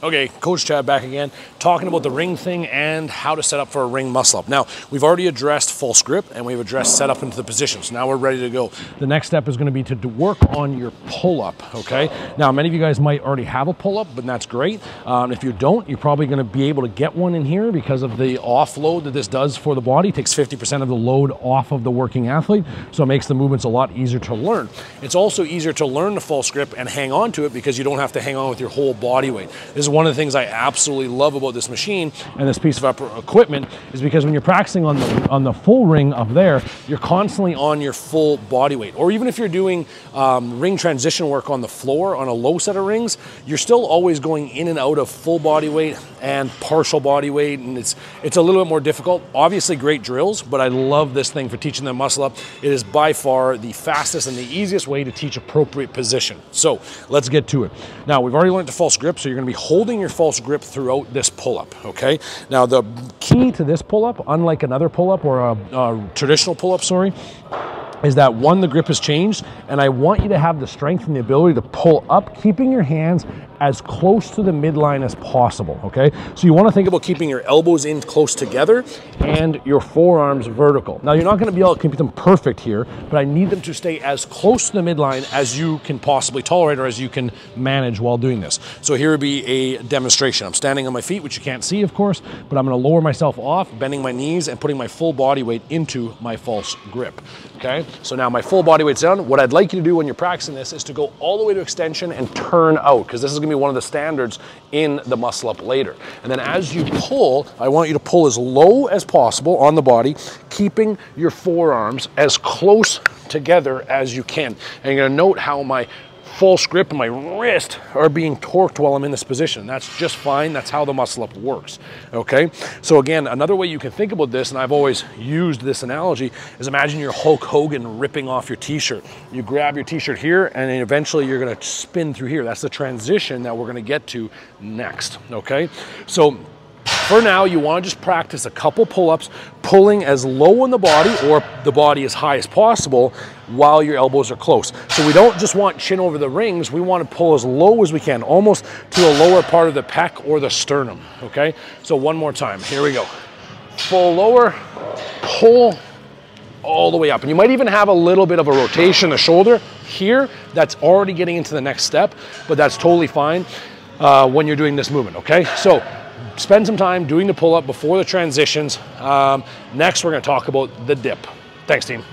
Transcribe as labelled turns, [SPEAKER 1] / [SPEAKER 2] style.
[SPEAKER 1] Okay, Coach Chad back again, talking about the RingThing and how to set up for a ring muscle up. Now, we've already addressed false grip and we've addressed set up into the position. So now we're ready to go. The next step is going to be to work on your pull-up, okay? Now, many of you guys might already have a pull-up, but that's great. If you don't, you're probably going to be able to get one in here because of the offload that this does for the body. It takes 50% of the load off of the working athlete, so it makes the movements a lot easier to learn. It's also easier to learn the false grip and hang on to it because you don't have to hang on with your whole body weight. This is one of the things I absolutely love about this machine and this piece of equipment is because when you're practicing on the full ring up there, you're constantly on your full body weight. Or even if you're doing ring transition work on the floor on a low set of rings, you're still always going in and out of full body weight and partial body weight, and it's a little bit more difficult. Obviously great drills, but I love this thing for teaching them muscle up. It is by far the fastest and the easiest way to teach appropriate position. So let's get to it. Now, we've already learned the false grip, so you're gonna be holding your false grip throughout this pull-up, okay? Now, the key to this pull-up, unlike another pull-up or a traditional pull-up, sorry, is that one, the grip has changed, and I want you to have the strength and the ability to pull up, keeping your hands as close to the midline as possible, okay? So you wanna think about keeping your elbows in close together and your forearms vertical. Now, you're not gonna be able to keep them perfect here, but I need them to stay as close to the midline as you can possibly tolerate or as you can manage while doing this. So here would be a demonstration. I'm standing on my feet, which you can't see, of course, but I'm gonna lower myself off, bending my knees and putting my full body weight into my false grip, okay? So now my full body weight's down. What I'd like you to do when you're practicing this is to go all the way to extension and turn out, because this is gonna be one of the standards in the muscle up later. And then as you pull, I want you to pull as low as possible on the body, keeping your forearms as close together as you can. And you're gonna note how my false grip and my wrist are being torqued while I'm in this position. That's just fine. That's how the muscle up works, okay? So again, another way you can think about this, and I've always used this analogy, is imagine you're Hulk Hogan ripping off your t-shirt. You grab your t-shirt here and then eventually you're gonna spin through here. That's the transition that we're gonna get to next, okay? So for now, you want to just practice a couple pull-ups, pulling as low on the body or the body as high as possible while your elbows are close. So we don't just want chin over the rings, we want to pull as low as we can, almost to the lower part of the pec or the sternum, okay? So one more time, here we go. Full lower, pull all the way up. And you might even have a little bit of a rotation in the shoulder here that's already getting into the next step, but that's totally fine when you're doing this movement, okay? So spend some time doing the pull-up before the transitions. Next, we're gonna talk about the dip. Thanks, team.